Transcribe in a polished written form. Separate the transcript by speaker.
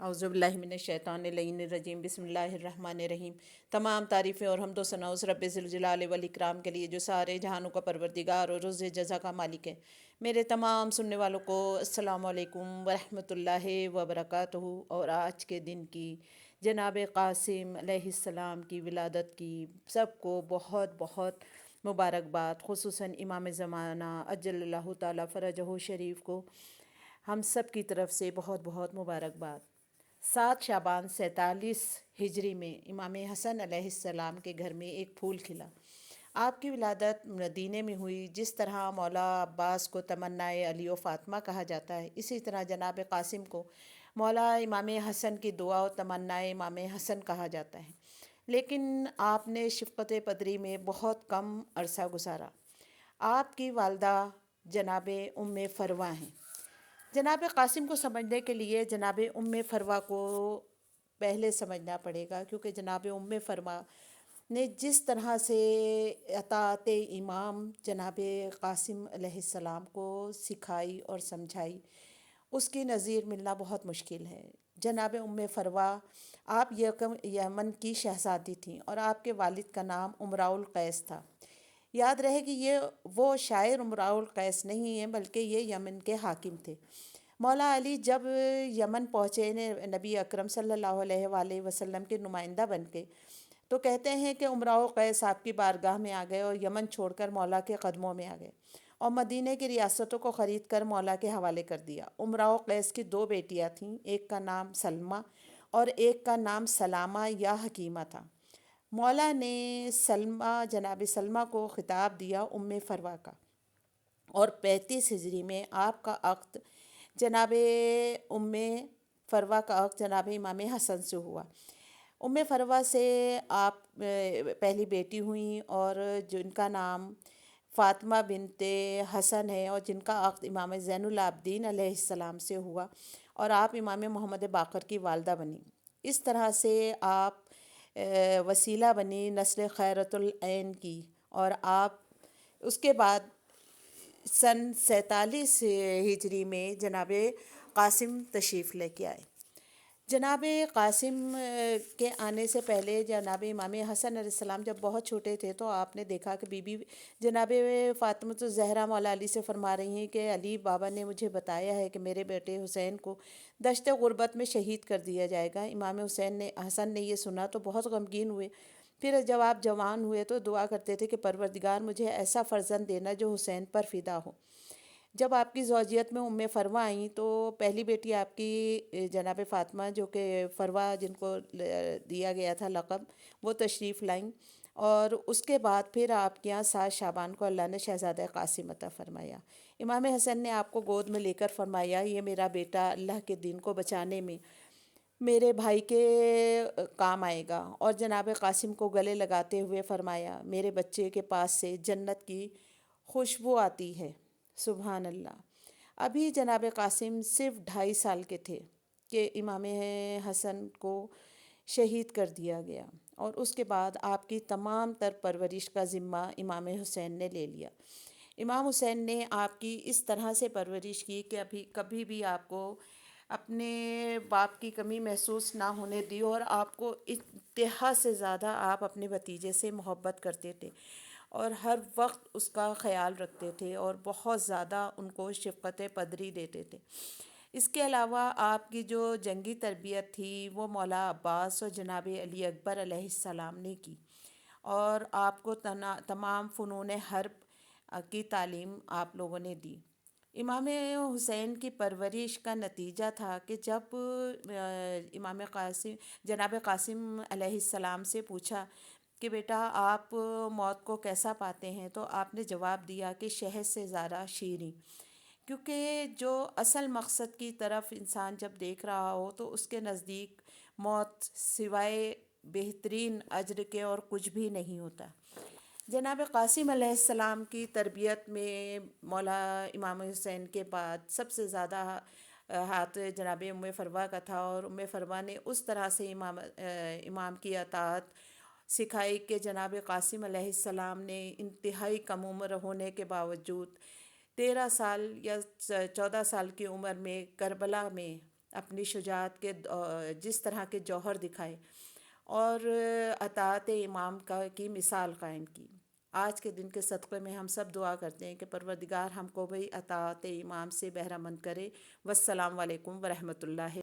Speaker 1: اعوذ باللہ من الشیطان اللعین الرجیم، بسم اللہ الرحمن الرحیم۔ تمام تعریفیں اور حمد و ثنا اس رب ذوالجلال والاکرام کے لیے جو سارے جہانوں کا پروردگار اور روز جزا کا مالک ہے۔ میرے تمام سننے والوں کو السلام علیکم ورحمۃ اللہ وبرکاتہ۔ اور آج کے دن کی جناب قاسم علیہ السلام کی ولادت کی سب کو بہت بہت مبارکباد، خصوصاً امام زمانہ اجل اللہ تعالیٰ فرجہ شریف کو ہم سب کی طرف سے بہت بہت مبارکباد۔ 7 شعبان 47 ہجری میں امام حسن علیہ السلام کے گھر میں ایک پھول کھلا۔ آپ کی ولادت مدینے میں ہوئی۔ جس طرح مولا عباس کو تمنائے علی و فاطمہ کہا جاتا ہے، اسی طرح جناب قاسم کو مولا امام حسن کی دعا و تمنائے امام حسن کہا جاتا ہے، لیکن آپ نے شفقت پدری میں بہت کم عرصہ گزارا۔ آپ کی والدہ جناب ام فروہ ہیں۔ جناب قاسم کو سمجھنے کے لیے جناب ام فروہ کو پہلے سمجھنا پڑے گا، کیونکہ جناب ام فروہ نے جس طرح سے اطاعت امام جناب قاسم علیہ السلام کو سکھائی اور سمجھائی، اس کی نظیر ملنا بہت مشکل ہے۔ جناب ام فروہ آپ یمن کی شہزادی تھیں اور آپ کے والد کا نام امراء القیس تھا۔ یاد رہے کہ یہ وہ شاعر امراء القیس نہیں ہیں، بلکہ یہ یمن کے حاکم تھے۔ مولا علی جب یمن پہنچے نبی اکرم صلی اللہ علیہ وآلہ وسلم کے نمائندہ بن کے، تو کہتے ہیں کہ امراء القیس آپ کی بارگاہ میں آ گئے اور یمن چھوڑ کر مولا کے قدموں میں آ گئے اور مدینے کی ریاستوں کو خرید کر مولا کے حوالے کر دیا۔ امراء القیس کی 2 بیٹیاں تھیں، ایک کا نام سلمہ اور ایک کا نام سلامہ یا حکیمہ تھا۔ مولا نے جناب سلمہ کو خطاب دیا ام فروہ کا، اور 35 ہجری میں آپ کا عقد جناب ام فروہ کا عقد جناب امام حسن سے ہوا۔ ام فروہ سے آپ پہلی بیٹی ہوئیں اور جن کا نام فاطمہ بنت حسن ہے، اور جن کا عقد امام زین العابدین علیہ السلام سے ہوا، اور آپ امام محمد باقر کی والدہ بنی۔ اس طرح سے آپ وسیلہ بنی نسل خیرت العین کی، اور آپ اس کے بعد سن 47 ہجری میں جناب قاسم تشریف لے کے آئے۔ جناب قاسم کے آنے سے پہلے جناب امام حسن علیہ السلام جب بہت چھوٹے تھے، تو آپ نے دیکھا کہ بی بی جناب فاطمہ الزہرا مولا علی سے فرما رہی ہیں کہ علی بابا نے مجھے بتایا ہے کہ میرے بیٹے حسین کو دشت غربت میں شہید کر دیا جائے گا۔ امام حسن نے یہ سنا تو بہت غمگین ہوئے۔ پھر جب آپ جوان ہوئے تو دعا کرتے تھے کہ پروردگار مجھے ایسا فرزند دینا جو حسین پر فدا ہو۔ جب آپ کی زوجیت میں ام فروہ آئیں تو پہلی بیٹی آپ کی جناب فاطمہ، جو کہ فروہ جن کو دیا گیا تھا لقب، وہ تشریف لائیں، اور اس کے بعد پھر آپ کے یہاں 7 شعبان کو اللہ نے شہزادہ قاسم عطا فرمایا۔ امام حسن نے آپ کو گود میں لے کر فرمایا، یہ میرا بیٹا اللہ کے دین کو بچانے میں میرے بھائی کے کام آئے گا، اور جناب قاسم کو گلے لگاتے ہوئے فرمایا، میرے بچے کے پاس سے جنت کی خوشبو آتی ہے۔ سبحان اللہ۔ ابھی جناب قاسم صرف 2.5 سال کے تھے کہ امام حسن کو شہید کر دیا گیا، اور اس کے بعد آپ کی تمام تر پرورش کا ذمہ امام حسین نے لے لیا۔ امام حسین نے آپ کی اس طرح سے پرورش کی کہ کبھی بھی آپ کو اپنے باپ کی کمی محسوس نہ ہونے دی، اور آپ کو انتہا سے زیادہ آپ اپنے بھتیجے سے محبت کرتے تھے اور ہر وقت اس کا خیال رکھتے تھے، اور بہت زیادہ ان کو شفقت پدری دیتے تھے۔ اس کے علاوہ آپ کی جو جنگی تربیت تھی وہ مولا عباس اور جناب علی اکبر علیہ السلام نے کی، اور آپ کو تمام فنون حرب کی تعلیم آپ لوگوں نے دی۔ امام حسین کی پرورش کا نتیجہ تھا کہ جب جناب قاسم علیہ السلام سے پوچھا کہ بیٹا آپ موت کو کیسا پاتے ہیں، تو آپ نے جواب دیا کہ شہد سے زیادہ شیریں، کیونکہ جو اصل مقصد کی طرف انسان جب دیکھ رہا ہو تو اس کے نزدیک موت سوائے بہترین اجر کے اور کچھ بھی نہیں ہوتا۔ جناب قاسم علیہ السلام کی تربیت میں مولا امام حسین کے بعد سب سے زیادہ ہاتھ جناب ام فروہ کا تھا، اور ام فروہ نے اس طرح سے امام کی اطاعت سکھائی کہ جناب قاسم علیہ السلام نے انتہائی کم عمر ہونے کے باوجود 13 سال یا 14 سال کی عمر میں کربلا میں اپنی شجاعت کے جس طرح کے جوہر دکھائے اور اطاعت امام کی مثال قائم کی۔ آج کے دن کے صدقے میں ہم سب دعا کرتے ہیں کہ پروردگار ہم کو بھی اطاعت امام سے بہرہ مند کرے۔ والسلام علیکم ورحمۃ اللہ